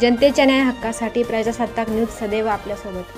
जनतेच्या न्याय हक्कासाठी प्रजासत्ताक न्यूज सदैव आपल्यासोबत।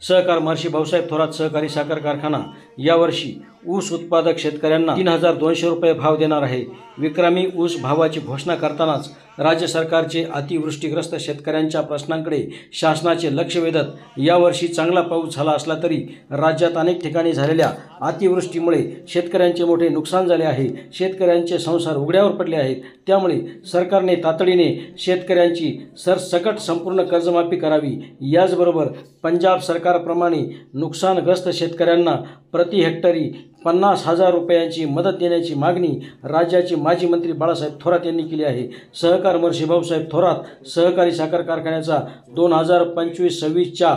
सहकार महर्षी भाऊसाहेब थोरात सहकारी साखर कारखाना यावर्षी ऊस उत्पादक शेतकऱ्यांना 3200 रुपये भाव देणार आहे। विक्रमी ऊस भावाची घोषणा करतानाच राज्य सरकारचे अतिवृष्टीग्रस्त शेतकऱ्यांच्या प्रश्नांकडे शासनाचे लक्ष वेधत यावर्षी चांगला पाऊस झाला असला तरी राज्यात अनेक ठिकाणी झालेल्या अतिवृष्टीमुळे शेतकऱ्यांचे मोठे नुकसान झाले आहे। शेतकऱ्यांचे संसार उघड्यावर पडले आहेत। त्यामुळे सरकारने तातडीने शेतकऱ्यांची सरसकट संपूर्ण कर्जमाफी करावी। याचबरोबर पंजाब सरकारप्रमाणे नुकसानग्रस्त शेतकऱ्यांना प्रति हेक्टरी 50,000 रुपयांची मदत देण्याची मागणी राज्याचे माजी मंत्री बाळासाहेब थोरात यांनी केली आहे। सहकार महर्षी भाऊसाहेब थोरात सहकारी साखर कारखान्याचा 2025-26च्या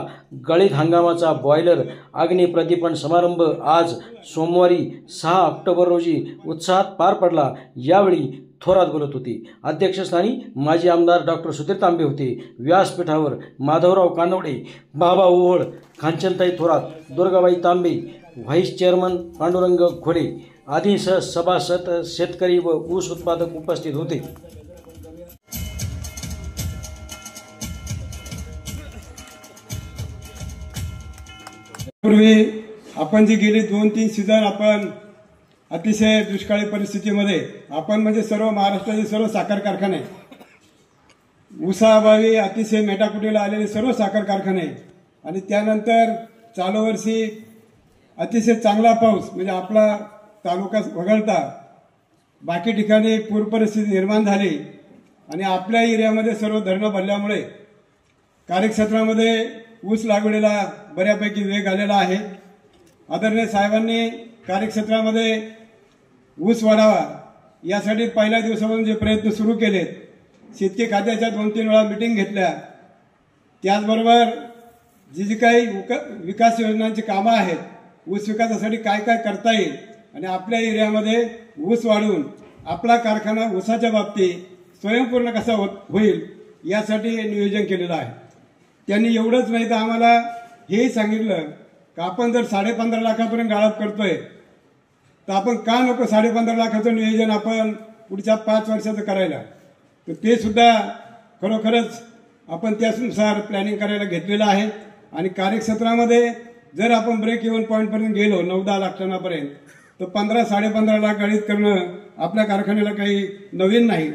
गळीत हंगामाचा बॉयलर अग्निप्रदीपन समारंभ आज सोमवारी 6 ऑक्टोबर रोजी उत्साहात पार पडला। यावेळी थोरात बोलत होते। अध्यक्षस्थानी माजी आमदार डॉक्टर सुधीर तांबे होते। व्यासपीठावर माधवराव कानवडे, बाबा ओहोळ, कांचनताई थोरात, दुर्गाबाई तांबे, व्हाईस चेअरमन पांडुरंग घोडे आदींसह सभासद, शेतकरी व ऊस उत्पादक उपस्थित होते। पूर्वी आपण जी गेली 2-3 सीझन आपण अतिशय दुष्काळी परिस्थितीमध्ये आपण म्हणजे सर्व महाराष्ट्राचे सर्व साखर कारखाने, ऊसाअभावी अतिशय मेटाकुटीला आलेले सर्व साखर कारखाने आणि त्यानंतर चालू वर्षी अतिशय चांगला पाऊस म्हणजे आपला तालुका वगळता बाकी ठिकाणी पूर परिस्थिती निर्माण झाली आणि आपल्या एरियामध्ये सर्व धरणं भरल्यामुळे कार्यक्षेत्रामध्ये ऊस लागवडीला बऱ्यापैकी वेग आलेला आहे। आदरणीय साहेबांनी कार्यक्षेत्रामध्ये ऊस वाढावा यासाठी पहिल्या दिवसापासून जे प्रयत्न सुरू केलेत, शेतकी खात्याच्या 2-3 वेळा मीटिंग घेतल्या, त्याचबरोबर जी काही विकास योजनांची कामं आहेत, ऊस विकासासाठी काय काय करता येईल आणि आपल्या एरियामध्ये ऊस वाढवून आपला कारखाना ऊसाच्या बाबतीत स्वयंपूर्ण कसा होईल यासाठी नियोजन केलेलं आहे। त्यांनी एवढंच नाही तर आम्हाला हेही सांगितलं की आपण जर 15.5 लाखापर्यंत गाळप करतोय तर आपण का नको 15.5 लाखाचं नियोजन आपण पुढच्या 5 वर्षाचं करायला। तर ते सुद्धा खरोखरच आपण त्यानुसार प्लॅनिंग करायला घेतलेलं आहे आणि कार्यक्षेत्रामध्ये जर आपण ब्रेक इव्हन पॉईंटपर्यंत गेलो 9-10 लाख टनापर्यंत तर 15-15.5 लाख गाळीत करणं आपल्या कारखान्याला काही नवीन नाही।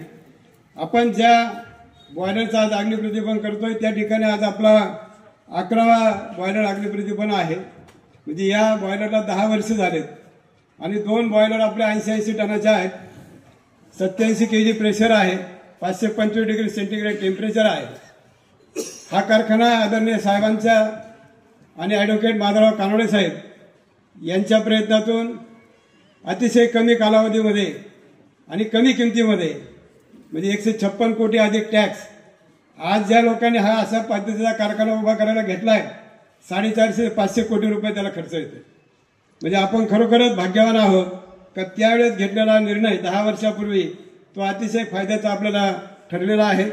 आपण ज्या बॉयलरचा आज अग्निप्रतिपन करतोय त्या ठिकाणी आज आपला 11वा बॉयलर अग्निप्रतिपन आहे। म्हणजे या बॉयलरला 10 वर्ष झालेत आणि 2 बॉयलर आपल्या 80-80 टनाचे आहेत। 87 kg प्रेशर आहे, 525 डिग्री सेंटीग्रेड टेम्परेचर आहे। हा कारखाना आदरणीय साहेबांच्या आणि ॲडव्होकेट माधवराव कानवडे साहेब यांच्या प्रयत्नातून अतिशय कमी कालावधीमध्ये आणि कमी किमतीमध्ये म्हणजे 156 कोटी अधिक टॅक्स आज ज्या लोकांनी हा अशा पद्धतीचा कारखाना उभा करायला घेतलाय 450-500 कोटी रुपये त्याला खर्च येतो। म्हणजे आपण खरोखरच भाग्यवान आहोत का त्यावेळेस घेतलेला निर्णय 10 वर्षापूर्वी तो अतिशय फायद्याचा आपल्याला ठरलेला आहे।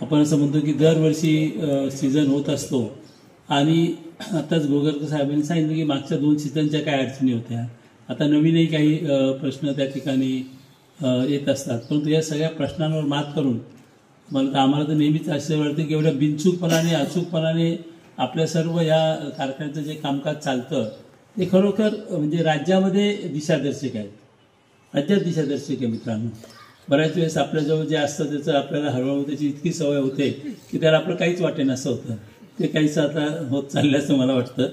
आपण असं म्हणतो की दरवर्षी सीझन होत असतो आणि आताच गोगरकर साहेबांनी सांगितलं की मागच्या 2 सीझनच्या काय अडचणी होत्या, आता नवीनही काही प्रश्न त्या ठिकाणी येत असतात। परंतु या सगळ्या प्रश्नांवर मात करून मला आम्हाला तर नेहमीच आश्चर्य वाटतं की एवढ्या बिनचूकपणाने अचूकपणाने आपल्या सर्व या कारखान्याचं जे कामकाज चालतं ते खरोखर म्हणजे राज्यामध्ये दिशादर्शक आहेत, राज्यात दिशादर्शक आहे। मित्रांनो, बऱ्याच वेळेस आपल्याजवळ जे असतं त्याचं आपल्याला हळूहळू त्याची इतकी सवय होते की त्याला आपलं काहीच वाटेनासं होतं। ते काहीच आता होत चालल्याचं मला वाटतं,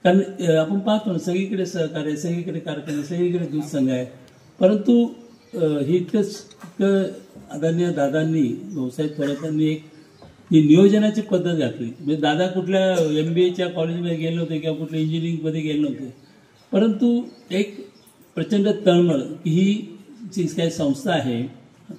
कारण आपण पाहतो सगळीकडे सहकार्य, सगळीकडे कारखाने, सगळीकडे दूध संघ आहे। परंतु हे इतकं आदरणीय दादांनी भाऊसाहेब थोरातांनी एक ही नियोजनाची पद्धत घातली। म्हणजे दादा कुठल्या MBAच्या कॉलेजमध्ये गेले नव्हते किंवा कुठल्या इंजिनिअरिंगमध्ये गेले नव्हते, परंतु एक प्रचंड तळमळ की ही जी काही संस्था आहे,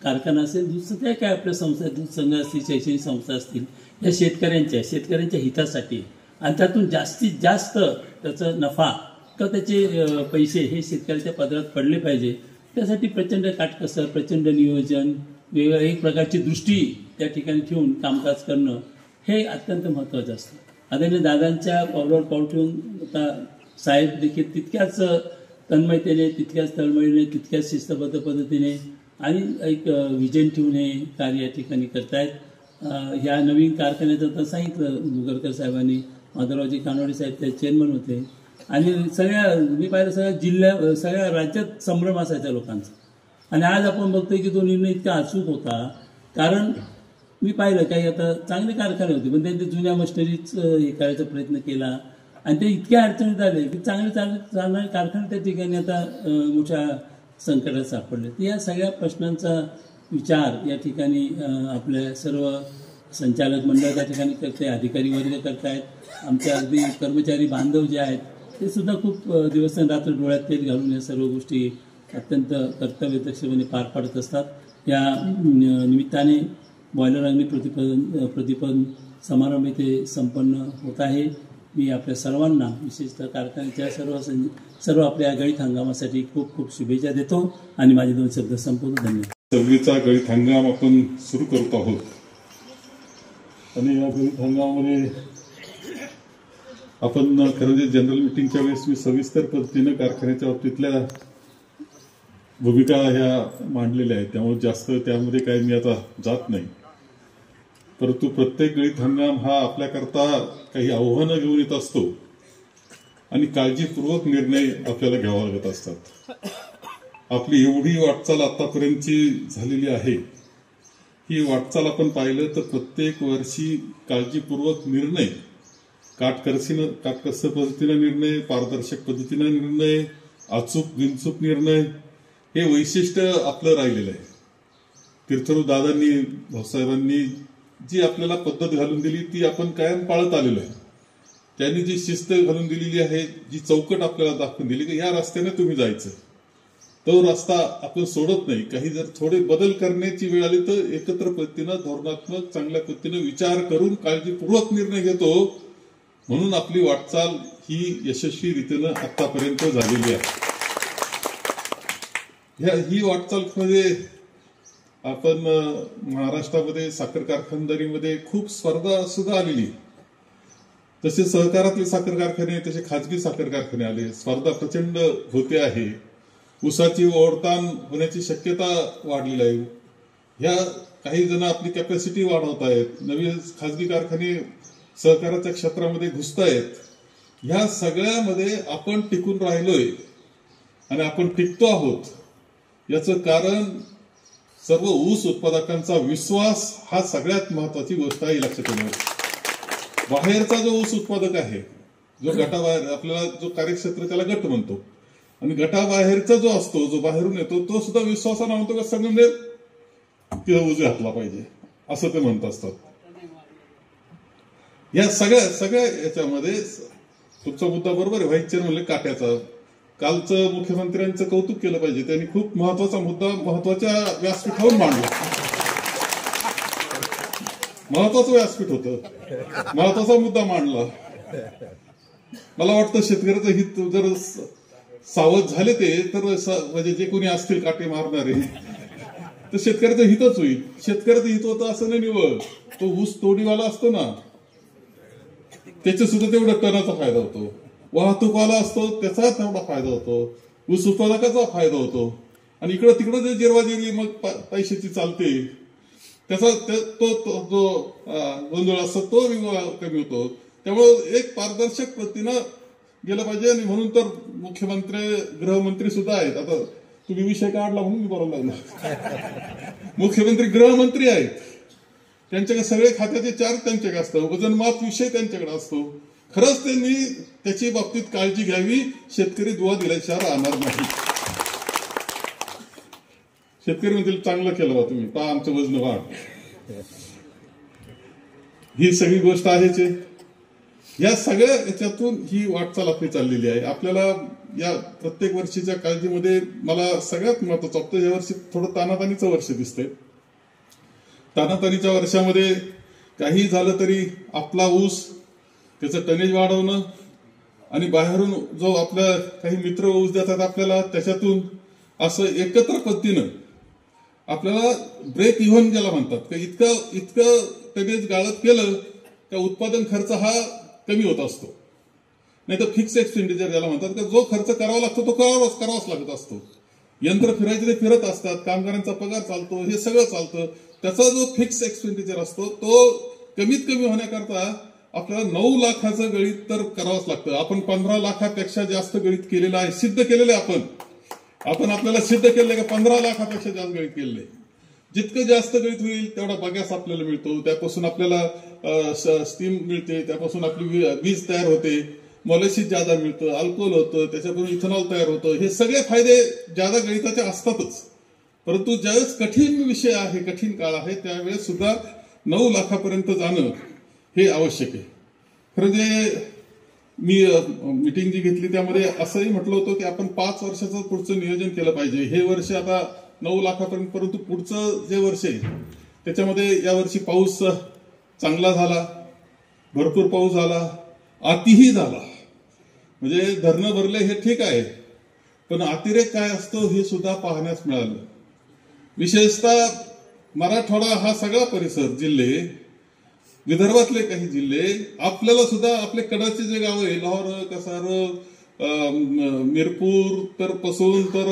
कारखाना असेल, दूध काय आपल्या संस्था, दूध संघ असतील, शैक्षणिक संस्था असतील, या शेतकऱ्यांच्या हितासाठी आणि त्यातून जास्तीत जास्त त्याचा नफा किंवा त्याचे पैसे हे शेतकऱ्याच्या पदरात पडले पाहिजे। त्यासाठी प्रचंड काटकसर, प्रचंड नियोजन, वेगवेगळ्या एक प्रकारची दृष्टी त्या ठिकाणी ठेवून कामकाज करणं हे अत्यंत महत्त्वाचं असतं। आदरणीय दादांच्या पावलावर पाऊल ठेवून आता साहेब देखील तितक्याच तन्मयतेने, तितक्याच तळमळीने, तितक्याच शिस्तबद्ध पद्धतीने आणि एक विजन ठेवून हे कार्य या ठिकाणी करतायत. ह्या नवीन कारखान्याचं तर सांगितलं गुगरकर साहेबांनी, माधवरावजी कानोडे साहेब ते चेअरमन होते आणि मी पाहिलं सगळ्या राज्यात संभ्रम असायचा लोकांचा. आणि आज आपण बघतोय की तो निर्णय इतका अचूक होता, कारण मी पाहिलं काही आता चांगले कारखाने होते पण त्यांनी जुन्या मशिनरीच हे करायचा प्रयत्न केला आणि ते इतक्या अडचणीत आले की चांगले चालणारे कारखाने त्या ठिकाणी आता मोठ्या संकटात सापडले. तर या सगळ्या प्रश्नांचा विचार या ठिकाणी आपल्या सर्व संचालक मंडळ त्या ठिकाणी करते, अधिकारी वर्ग करतायत, आमच्या अगदी कर्मचारी बांधव जे आहेत ते सुद्धा खूप दिवस रात्र डोळ्यात तेल घालून या सर्व गोष्टी अत्यंत कर्तव्यदक्षपणे पार पाडत असतात. या निमित्ताने बॉयलर अग्नी प्रतिपन्न समारंभ इथे संपन्न होत आहे. मी आपल्या सर्वांना विशेषतः कारखान्याच्या सर्व आपल्या गळीत हंगामासाठी खूप खूप शुभेच्छा देतो आणि माझे 2 शब्द संपवतो. धन्यवाद. सगळीचा गळीत हंगाम आपण सुरू करत आहोत आणि या गळीत हंगामामध्ये आपण खरं म्हणजे जनरल मिटिंगच्या वेळेस मी सविस्तर पद्धतीनं कारखान्याच्या बाबतीतल्या भूमिका ह्या मांडलेल्या आहेत, त्यामुळे जास्त त्यामध्ये काही मी आता जात नाही. परंतु प्रत्येक गळीत हंगाम हा आपल्याकरता काही आव्हानं घेऊन येत असतो आणि काळजीपूर्वक निर्णय आपल्याला घ्यावा लागत असतात. आपली एवढी वाटचाल आतापर्यंतची झालेली आहे, ही वाटचाल आपण पाहिलं तर प्रत्येक वर्षी काळजीपूर्वक निर्णय, काटकसर पद्धतीने निर्णय, पारदर्शक पद्धतीने निर्णय, अचूक बिनचूक निर्णय, हे वैशिष्ट्य आपलं राहिलेलं आहे. तीर्थरूप दादांनी, भाऊसाहेबांनी जी आपल्याला पद्धत घालून दिली ती आपण कायम पाळत आलेलो आहे. त्यांनी जी शिस्त घालून दिलेली आहे, जी चौकट आपल्याला दाखवून दिली की या रस्त्याने तुम्ही जायचं, तो रस्ता आपण सोडत नाही. काही जर थोडे बदल करण्याची वेळ आली तर एकत्र पद्धतीनं धोरणात्मक चांगल्या पद्धतीनं विचार करून काळजीपूर्वक निर्णय घेतो. म्हणून आपली वाटचाल ही यशस्वीरीतीनं आतापर्यंत झालेली आहे. ही वाटचाल मध्ये आपण महाराष्ट्रामध्ये साखर कारखानदारीमध्ये खूप स्पर्धा सुद्धा आलेली. तसे सहकारातले साखर कारखाने, तसे खाजगी साखर कारखाने आले, स्पर्धा प्रचंड होते आहे. ऊसाची ओढताण होण्याची शक्यता वाढलेली आहे. ह्या काही जण आपली कॅपॅसिटी वाढवत आहेत, नवीन खाजगी कारखाने सहकाराच्या क्षेत्रामध्ये घुसतायत. ह्या सगळ्यामध्ये आपण टिकून राहिलोय आणि आपण टिकतो आहोत. याचं कारण सर्व ऊस उत्पादकांचा विश्वास हा सगळ्यात महत्वाची गोष्ट आहे, लक्षात ठेवा. बाहेरचा जो ऊस उत्पादक आहे, जो गटाबाहेर, आपल्याला जो कार्यक्षेत्र त्याला गट म्हणतो, आणि गटाबाहेरचा जो असतो, जो बाहेरून येतो, तो सुद्धा विश्वासानं म्हणतो का संगमनेर किंवा ऊस घातला पाहिजे असं ते म्हणत असतात. या सगळ्या याच्यामध्ये तुमचा मुद्दा बरोबर आहे. व्हाईस चेअरमन म्हणले काट्याचा. कालचं मुख्यमंत्र्यांचं कौतुक केलं पाहिजे, त्यांनी खूप महत्वाचा मुद्दा महत्वाच्या व्यासपीठावर मांडला. महत्वाचं व्यासपीठ होतं, महत्वाचा मुद्दा मांडला. मला वाटतं शेतकऱ्याचं हित जर सावध झाले ते तर म्हणजे जे कोणी असतील काटे मारणारे तर शेतकऱ्याचं हितच होईल. शेतकऱ्याचं हित होतं असं नाही निवड, तो ऊस तोडीवाला असतो ना त्याच्या सुद्धा तेवढा टनाचा फायदा होतो, वाहतूकवाला असतो त्याचा तेवढा फायदा होतो, ऊस उत्पादकाचा फायदा होतो. आणि इकडं तिकडं जे जिरवाजिरवी मग पैशाची चालते त्याचा तो जो गोंधळ असतो तो कमी होतो. त्यामुळे एक पारदर्शक पद्धतीनं गेलं पाहिजे. आणि म्हणून तर मुख्यमंत्री, गृहमंत्री सुद्धा आहेत. आता तुम्ही विषय काढला म्हणून मी बोलायला लागलो. मुख्यमंत्री गृहमंत्री आहेत, त्यांच्याकडे सगळे खात्याचे चार्ज त्यांच्याकडे असतं, वजनमाप विषय त्यांच्याकडे असतो. खरंच त्यांनी त्याची बाबतीत काळजी घ्यावी. शेतकरी दुवा दिल्याशिवाय राहणार नाही. शेतकरी म्हणतील चांगलं केलं बा तुम्ही, पहा आमचं वजन वाढ. ही सगळी गोष्ट आहेच. या सगळ्या याच्यातून ही वाटचाल आपली चाललेली आहे. आपल्याला या प्रत्येक वर्षीच्या काळजीमध्ये मला सगळ्यात महत्वाचं वाटतं, या वर्षी थोडं तानातानीचं वर्ष दिसतंय. तानातानीच्या वर्षामध्ये काही झालं तरी आपला ऊस त्याचं टनेज वाढवणं आणि बाहेरून जो आपल्या काही मित्र ऊस देतात आपल्याला त्याच्यातून असं एकत्र पद्धतीनं आपल्याला ब्रेक इव्हन ज्याला म्हणतात, इतकं टनेज गाळत केलं का उत्पादन खर्च हा कमी होत असतो. नाही तर फिक्स एक्सपेंडिचर ज्याला म्हणतात, का जो खर्च करावा लागतो तो करावाच लागत असतो. यंत्र फिरायचे ते फिरत असतात, कामगारांचा पगार चालतो, हे सगळं चालतं. त्याचा जो फिक्स एक्सपेंडिचर असतो तो कमीत कमी होण्याकरता आपल्याला 9 लाखाचं गणित तर करावंच लागतं. आपण 15 लाखापेक्षा जास्त गणित केलेलं आहे, सिद्ध केलेलं आहे. आपण आपल्याला सिद्ध केलंय का 15 लाखापेक्षा जास्त गणित केलेलं आहे. जितकं जास्त गणित होईल तेवढा बगॅस आपल्याला मिळतो, त्यापासून आपल्याला स्टीम मिळते, त्यापासून आपली वीज तयार होते, मॉलिसिस ज्यादा मिळतं, अल्कोहोल होतं, त्याच्यापासून इथेनॉल तयार होतं. हे सगळे फायदे ज्यादा गणिताचे असतातच. परंतु ज्यावेळेस कठीण विषय आहे, कठीण काळ आहे, त्यावेळेस सुद्धा 9 लाखापर्यंत जाणं हे आवश्यक आहे. खरं जे मी मीटिंग जी घेतली त्यामध्ये असंही म्हटलं होतं की आपण 5 वर्षाचं पुढचं नियोजन केलं पाहिजे. हे वर्ष आता 9 लाखापर्यंत, परंतु पुढचं जे वर्ष आहे त्याच्यामध्ये यावर्षी पाऊस चांगला झाला, भरपूर पाऊस झाला, अतिही झाला. म्हणजे धरणं भरले हे ठीक आहे, पण अतिरेक काय असतो हे सुद्धा पाहण्यास मिळालं. विशेषतः मराठवाडा हा सगळा परिसर, जिल्हे, विदर्भातले काही जिल्हे, आपल्याला सुद्धा आपले कडचे जे गाव आहे, लाहोर, कसार, मिरपूर तर पासून तर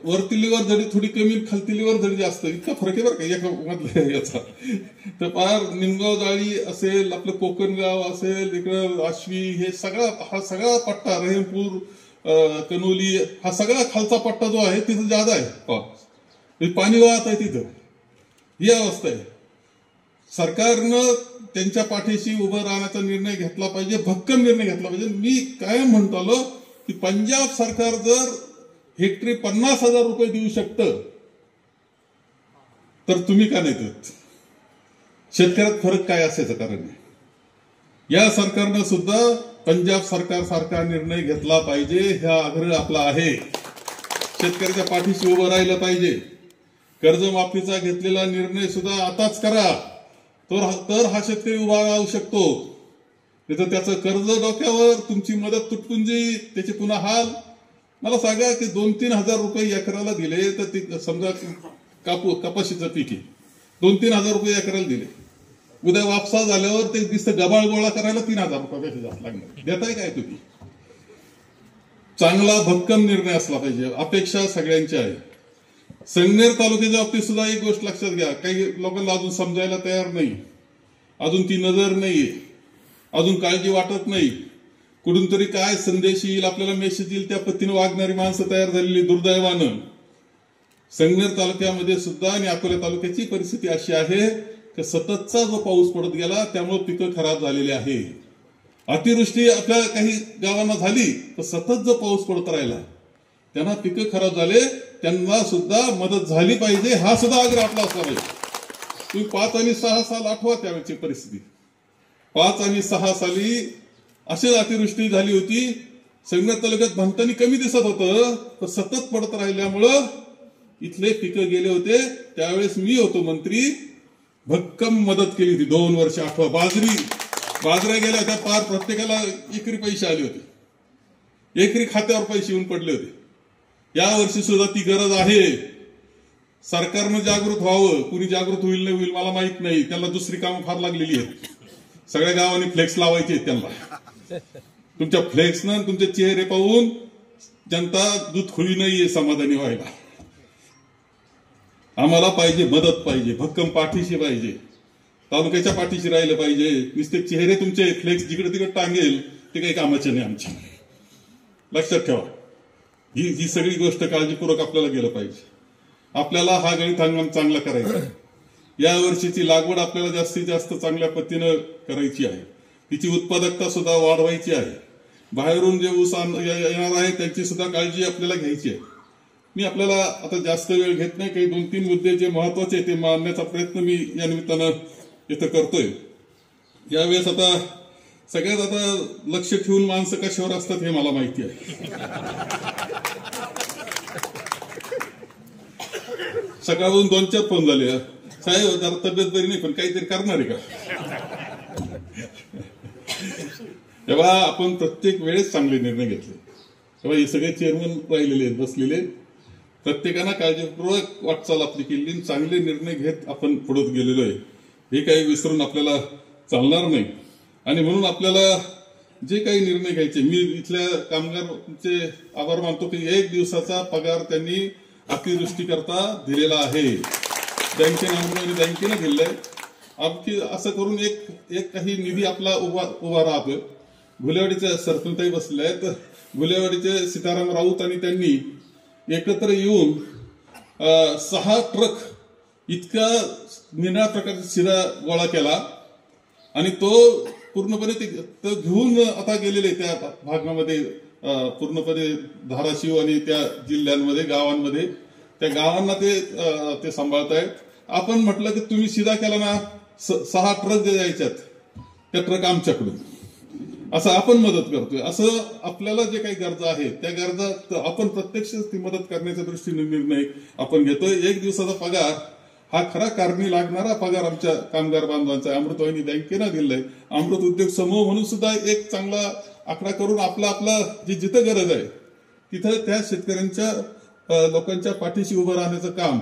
वरतिलीवर जडी थोडी कमी, खालतिलीवर जडी जास्त, इतका फरक आहे बरं का एका मधल्या याचा. तर पार निमगाव जाळी असेल, आपलं कोकण गाव असेल, इकडं आश्वी, हे हा सगळा पट्टा, रहीमपूर, कनोली, हा सगळा खालचा पट्टा जो आहे तिथं जादा आहे, पाणी वाहत आहे तिथं. ही अवस्था आहे. सरकारनं त्यांच्या पाठीशी उभं राहण्याचा निर्णय घेतला पाहिजे, भक्कम निर्णय घेतला पाहिजे. मी कायम म्हणतो आलो की पंजाब सरकार जर हेक्टरी 50,000 रुपये देऊ शकतं तर तुम्ही का नाही देत? शेतकऱ्यात फरक काय असायचं कारण नाही. या सरकारनं सुद्धा पंजाब सरकार सारखा निर्णय घेतला पाहिजे, हा आग्रह आपला आहे. शेतकऱ्याच्या पाठीशी उभं राहिलं पाहिजे. कर्जमाफीचा घेतलेला निर्णय सुद्धा आताच करा, तर हा शेतकरी उभा राहू शकतो. नाही तर त्याचं कर्ज डोक्यावर, तुमची मदत तुटपुंजी, त्याचे पुन्हा हाल. मला सांगा की 2-3 हजार रुपये एकराला दिले तर ते समजा कपाशीचं पीक आहे, 2-3 हजार रुपये एकराला दिले, उद्या वापसा झाल्यावर ते दिसतं गबाळ गोळा करायला 3,000 रुपयापेक्षा जास्त लागणार. देताय काय तुम्ही? चांगला भक्कम निर्णय असला पाहिजे. अपेक्षा सगळ्यांच्या आहे. संगमेर तालुक्याच्या बाबतीत सुद्धा एक गोष्ट लक्षात घ्या, काही लोकांना अजून समजायला तयार नाही, अजून ती नजर नाहीये, अजून काळजी वाटत नाही. कुठून तरी काय संदेश येईल, आपल्याला मेसेज येईल, त्या पद्धतीने वागणारी माणसं तयार झालेली दुर्दैवानं. संगमेर तालुक्यामध्ये सुद्धा आणि अकोला तालुक्याची परिस्थिती अशी आहे की सततचा जो पाऊस पडत गेला त्यामुळे पिकं खराब झालेली आहे. अतिवृष्टी आपल्या काही गावांना झाली तर सतत जो पाऊस पडत राहिला त्यांना पिकं खराब झाले, त्यांना सुद्धा मदत झाली पाहिजे, हा सुद्धा आग्रह आपला असला पाहिजे. तुम्ही 5 आणि 6 साल आठवा त्यावेळेची परिस्थिती. 5 आणि 6 साली अशीच अतिवृष्टी झाली होती. संगमेर तालुक्यात भंगतानी कमी दिसत होतं, तर सतत पडत राहिल्यामुळं इथले पिकं गेले होते. त्यावेळेस मी होतो मंत्री, भक्कम मदत केली होती. 2 वर्ष आठवा बाजऱ्या गेल्या होत्या, पार प्रत्येकाला एकरी पैसे आले होते, एकरी खात्यावर पैसे येऊन पडले होते. या वर्षी सुद्धा ती गरज आहे. सरकारनं जागृत व्हावं. कुणी जागृत होईल नाही होईल मला माहित नाही, त्यांना दुसरी कामं फार लागलेली आहेत. सगळ्या गावांनी फ्लेक्स लावायचे आहेत त्यांना. तुमच्या फ्लेक्सनं तुमचे चेहरे पाहून जनता दूध खुली नाहीये समाधानी व्हायला. आम्हाला पाहिजे मदत, पाहिजे भक्कम पाठीशी, पाहिजे तालुक्याच्या पाठीशी राहिलं पाहिजे. नुसते चेहरे तुमचे फ्लेक्स जिकडे तिकडे टांगेल ते काही कामाचे नाही आमच्या. लक्षात ठेवा, ही सगळी गोष्ट काळजीपूर्वक आपल्याला गेलं पाहिजे. आपल्याला हा गणित हंगाम चांगला करायचा आहे. या वर्षीची लागवड आपल्याला जास्तीत जास्त चांगल्या पद्धतीनं करायची आहे. तिची उत्पादकता सुद्धा वाढवायची आहे. बाहेरून जे ऊस येणार आहे त्यांची सुद्धा काळजी आपल्याला घ्यायची आहे. मी आपल्याला आता जास्त वेळ घेत नाही, काही 2-3 मुद्दे जे महत्वाचे ते मांडण्याचा प्रयत्न मी या निमित्तानं इथं करतोय. यावेळेस आता सगळ्यात आता लक्ष ठेवून माणसं कशावर असतात हे मला माहिती आहे. सकाळून 2-4 फोन झाले, साहेब जरा तब्येत बरी नाही पण काहीतरी करणार आहे का? तेव्हा आपण प्रत्येक वेळेस चांगले निर्णय घेतले. तेव्हा हे सगळे चेअरमन राहिलेले आहेत, बसलेले, प्रत्येकानं काळजीपूर्वक वाटचाल आपली केली, चांगले निर्णय घेत आपण पुढे गेलेलो आहे. हे काही विसरून आपल्याला चालणार नाही. आणि म्हणून आपल्याला जे काही निर्णय घ्यायचे, मी इथल्या कामगारांचे आभार मानतो की 1 दिवसाचा पगार त्यांनी अतिवृष्टी करता दिलेला आहे. बँकेनं दिलाय. आणखी असं करून एक काही निधी आपला उभा राहतोय. घुलेवाडीच्या सरपंचही बसले आहेत. घुलेवाडीचे सीताराम राऊत आणि त्यांनी एकत्र येऊन 6 ट्रक इतका निराळ्या प्रकारचा शिरा गोळा केला आणि तो पूर्णपणे ते घेऊन आता गेलेले त्या भागामध्ये, पूर्णपणे धाराशिव आणि त्या जिल्ह्यांमध्ये, गावांमध्ये, त्या गावांना ते सांभाळतायत. आपण म्हटलं की तुम्ही शिरा केला ना, 6 ट्रक जे द्यायच्यात त्या ट्रक आमच्याकडून, असं आपण मदत करतोय. असं आपल्याला जे काही गरजा आहेत त्या गरजा आपण प्रत्यक्ष ती मदत करण्याच्या दृष्टीने निर्णय आपण घेतोय. 1 दिवसाचा पगार हा खरा कारणी लागणारा पगार आमच्या कामगार बांधवांचा अमृतवाहिनी बँकेनं दिलाय. अमृत उद्योग समूह म्हणून सुद्धा एक चांगला आकडा करून आपला जिथं गरज आहे तिथं त्या शेतकऱ्यांच्या लोकांच्या पाठीशी उभं राहण्याचं काम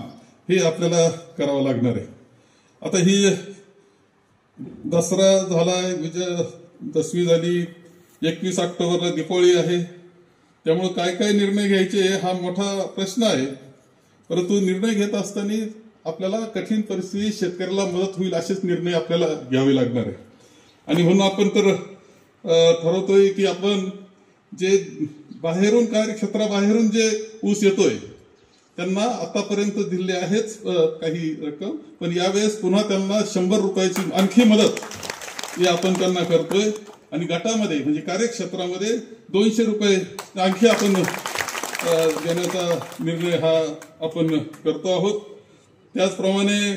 हे आपल्याला करावं लागणार आहे. आता ही दसरा झालाय, विजयादशमी झाली, 21 ऑक्टोबरला दिवाळी आहे. त्यामुळे काय काय निर्णय घ्यायचे हा मोठा प्रश्न आहे. परंतु निर्णय घेत असताना आपल्याला कठीण परिस्थिती, शेतकऱ्याला मदत होईल असेच निर्णय आपल्याला घ्यावे लागणार आहे. आणि म्हणून आपण तर ठरवतोय की आपण जे बाहेरून कार्यक्षेत्राबाहेरून जे ऊस येतोय त्यांना आतापर्यंत दिले आहेच काही रक्कम, पण यावेळेस पुन्हा त्यांना 100 रुपयाची आणखी मदत हे आपण त्यांना करतोय. आणि गटामध्ये म्हणजे कार्यक्षेत्रामध्ये 200 रुपये आणखी आपण देण्याचा निर्णय हा आपण करतो आहोत. त्याचप्रमाणे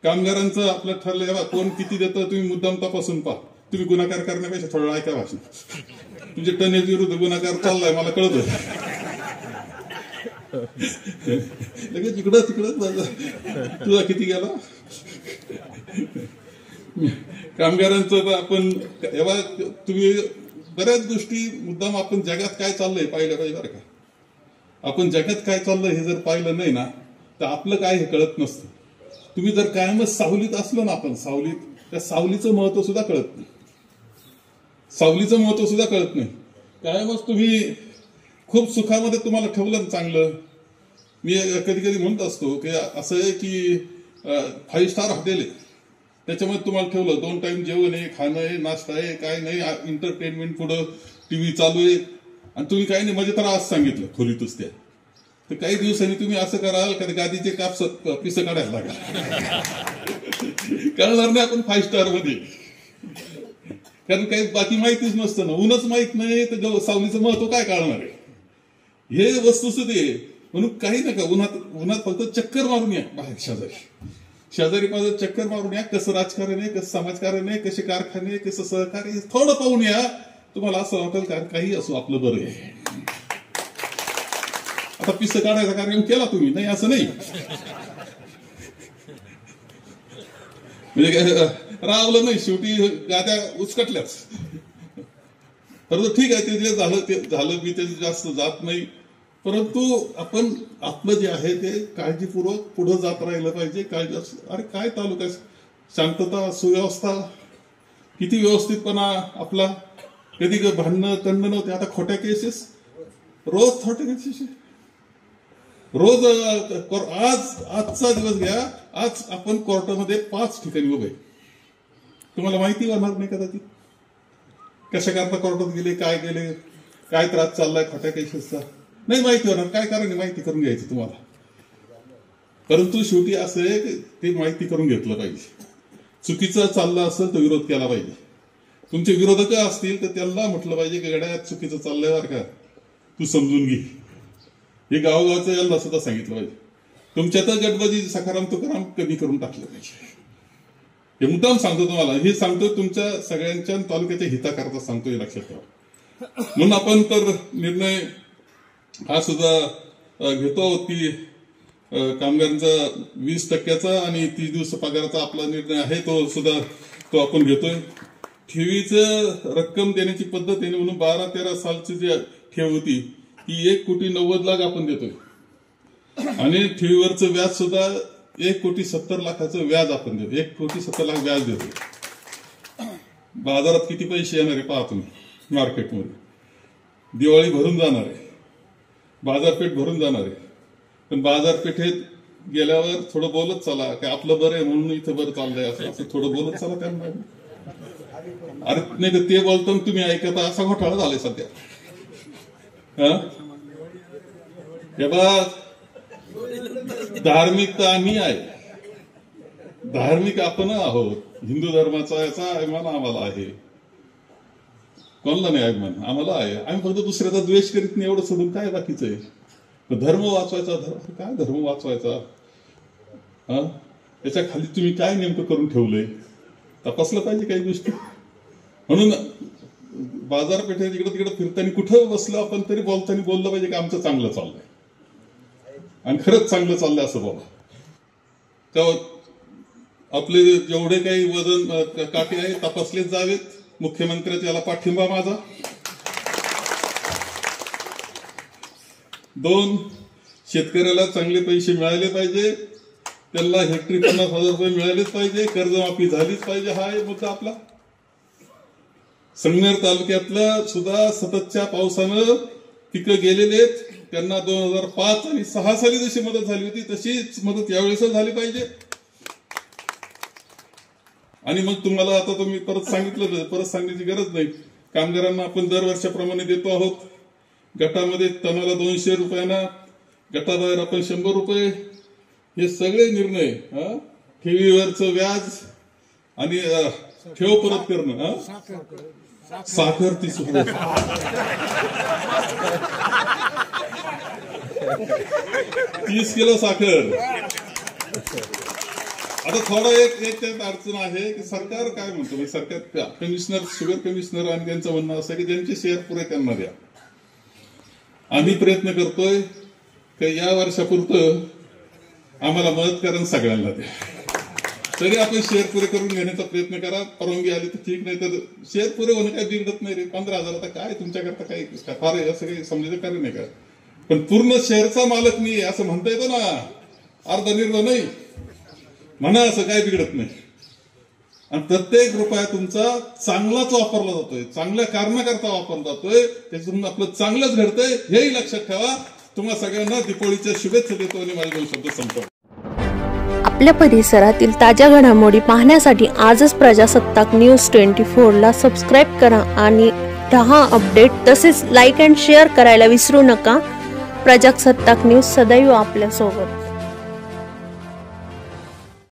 कामगारांचं आपलं ठरलं, कोण किती देतं तुम्ही मुद्दाम तपासून पहा. तुम्ही गुन्हागार करण्यापेक्षा थोडं ऐका भाषण. तुमचे टनेज विरुद्ध गुन्हागार चाललाय मला कळतं. लगेच तिकडं तुझा किती गेला. कामगारांचं आपण तुम्ही बऱ्याच गोष्टी मुद्दाम आपण जगात काय चाललंय पाहिलं पाहिजे बरं का. आपण जगात काय चाललंय हे जर पाहिलं नाही ना तर आपलं काय हे कळत नसतं. तुम्ही जर कायमच सावलीत असलो ना, आपण सावलीत, त्या सावलीचं महत्व सुद्धा कळत नाही. सावलीचं महत्व सुद्धा कळत नाही. कायमच तुम्ही खूप सुखामध्ये तुम्हाला ठेवलं ना चांगलं. मी कधी कधी म्हणत असतो की असं आहे की 5 स्टार हॉटेल आहे, त्याच्यामध्ये तुम्हाला ठेवलं 2 टाइम जेवण आहे, खाणं आहे, नाश्ता आहे, काय नाही, एंटरटेनमेंट पुढं टीव्ही चालू आहे, आणि तुम्ही काही नाही म्हणजे तर आज सांगितलं खोलीतच त्या. तर काही दिवसांनी तुम्ही असं कराल का गादीचे काप पिसं काढायला लागाल. कळणार नाही आपण 5 स्टार मध्ये, कारण काही बाकी माहितीच नसतं ना. ऊनच माहित नाही तर सावलीचं महत्व काय कळणार आहे. हे वस्तुस्थिती आहे. म्हणून काही नका, उन्हात फक्त चक्कर मारून या बाहेर, शेजारी पाजारी चक्कर मारून या. कसं राजकारण आहे, कसं समाजकारण आहे, कसे कारखाने, कसं सहकार्य, थोडं पाहून या. तुम्हाला असं वाटेल कारण काही असो आपलं बरं आहे. आता पिसं काढायचा कार्यक्रम केला तुम्ही, नाही असं नाही म्हणजे रावलं नाही, शेवटी गाद्या उचकटल्याच. परंतु ठीक आहे, ते झालं मी ते जास्त जात नाही. परंतु आपण आपलं जे आहे ते काळजीपूर्वक पुढे जात राहिलं पाहिजे. अरे काय तालुका, शांतता, सुव्यवस्था, किती व्यवस्थितपणा आपला. कधी भांडणं तंडणं नव्हते. आता खोट्या केसेस रोज, खोट्या केसेस रोज. आजचा दिवस घ्या, आज आपण कोर्टामध्ये 5 ठिकाणी उभे. तुम्हाला माहिती होणार नाही कदाचित कशा करता कोर्टात गेले, काय गेले, काय त्रास चाललाय खोट्या केसेसचा नाही माहिती होणार. काय कारण माहिती करून घ्यायची तुम्हाला. परंतु शेवटी असं आहे की ते माहिती करून घेतलं पाहिजे. चुकीचं चाललं असेल तर विरोध केला पाहिजे. तुमचे विरोधक असतील तर त्यांना म्हटलं पाहिजे की गड्या चुकीचं चाललंय बरं का, तू समजून घे. हे गावोगावचं यांना सुद्धा सांगितलं पाहिजे. तुमच्यातच गडबडी सकाराम तुकाराम कमी करून टाकलं पाहिजे. हे मुद्दाम सांगतो तुम्हाला, हे सांगतो तुमच्या सगळ्यांच्या तालुक्याच्या हिताकरता सांगतो, हे लक्षात ठेवा. म्हणून आपण तर निर्णय हा सुद्धा घेतो की कामगारांचा 20% आणि 30 दिवस पगाराचा आपला निर्णय आहे तो आपण घेतोय. ठेवीचं रक्कम देण्याची पद्धत आहे म्हणून 12-13 सालची जी ठेव होती ती 1,90,00,000 आपण देतोय. आणि ठेवीवरचं व्याज सुद्धा 1,70,00,000 व्याज आपण देतो. 1,70,00,000 व्याज देतो. बाजारात किती पैसे येणार आहे पहा तुम्ही. मार्केटमध्ये. दिवाळी भरून जाणार आहे, बाजारपेठ भरून जाणार आहे. पण बाजारपेठेत गेल्यावर थोडं बोलत चला, काय आपलं बरं आहे म्हणून इथं बरं चाललंय असं थोडं बोलत चला त्यांना. अरे नाही तर ते बोलतो तुम्ही ऐकता, असा घोटाळा झालाय सध्या. हे बघा, धार्मिकता आम्ही आहे, धार्मिक आपण आहोत. हिंदू धर्माचा याचा अभिमान आम्हाला आहे, कोणाला नाही अभिमान, आम्हाला आहे. आम्ही फक्त दुसऱ्याचा द्वेष करीत नाही, एवढं सोडून काय बाकीचं आहे. धर्म वाचवायचा, काय धर्म वाचवायचा, याच्या खाली तुम्ही काय नेमकं करून ठेवलंय तपासलं पाहिजे काही गोष्टी. म्हणून बाजारपेठेत इकडे तिकडे फिरताना कुठं बसलं आपण तरी बोलताना बोललं पाहिजे की आमचं चांगलं चाललंय आणि खरंच चांगलं चाललंय असं बोला. तेव्हा आपले जेवढे काही वजन काटे आहे तपासलेच जावेत. मुख्यमंत्र्याचा याला पाठिंबा माझा. 2, शेतकऱ्याला चांगले पैसे मिळाले पाहिजे, त्यांना हेक्टरी 50,000 रुपये मिळालेच पाहिजे, कर्जमाफी झालीच पाहिजे. हा एक मुद्दा आपला. संगमेर तालुक्यातलं सुद्धा सततच्या पावसानं पिकं गेलेले आहेत, त्यांना 2005 आणि 6 साली जशी मदत झाली होती तशीच मदत यावेळेस झाली पाहिजे. आणि मग तुम्हाला आता तुम्ही परत सांगितलं, परत सांगण्याची गरज नाही. कामगारांना आपण दरवर्षाप्रमाणे देतो आहोत. गटामध्ये तणाला 200 रुपयांना, गटाबाहेर आपण 100 रुपये. हे सगळे निर्णय, ठेवीवरचं व्याज आणि ठेव परत करणं, साखर 30 रुपये, 30 किलो साखर. आता थोडा एक त्यात अडचण आहे की सरकार काय म्हणतो, म्हणजे सरकार कमिशनर, शुगर कमिशनर आणि त्यांचं म्हणणं असं की ज्यांचे शेअर पुरे त्यांना द्या. आम्ही प्रयत्न करतोय की या वर्षापुरतं आम्हाला मदत करा, सगळ्यांना द्या. तरी आपण शेअर पुरे करून घेण्याचा प्रयत्न करा. परवानगी आली तर ठीक, नाही तर शेअर पुरे होणं काही बिघडत नाही रे. 15,000 आता काय तुमच्याकरता काही फार असं काही समजायचं कारण नाही का. पण पूर्ण शेअरचा मालक मी असं म्हणता येतो ना, अर्धा निर्णय नाही म्हणा, असं काय बिघडत नाही. आणि प्रत्येक रुपया तुमचा चांगलाच वापरला जातोय, चांगल्या कारणाकरता वापरला जातोय, त्याच्यातून आपलं चांगलंच घडतंय हेही लक्षात ठेवा. तुम्हा सगळ्यांना दीपावलीच्या शुभेच्छा देतो आणि माझे 2 शब्द संपतो. आपल्या परिसरातील ताज्या घडामोडी पाहण्यासाठी आजच प्रजासत्ताक न्यूज 24ला सबस्क्राईब करा आणि रहा अपडेट. तसेच लाईक अँड शेअर करायला विसरू नका. प्रजासत्ताक न्यूज सदैव आपल्यासोबत.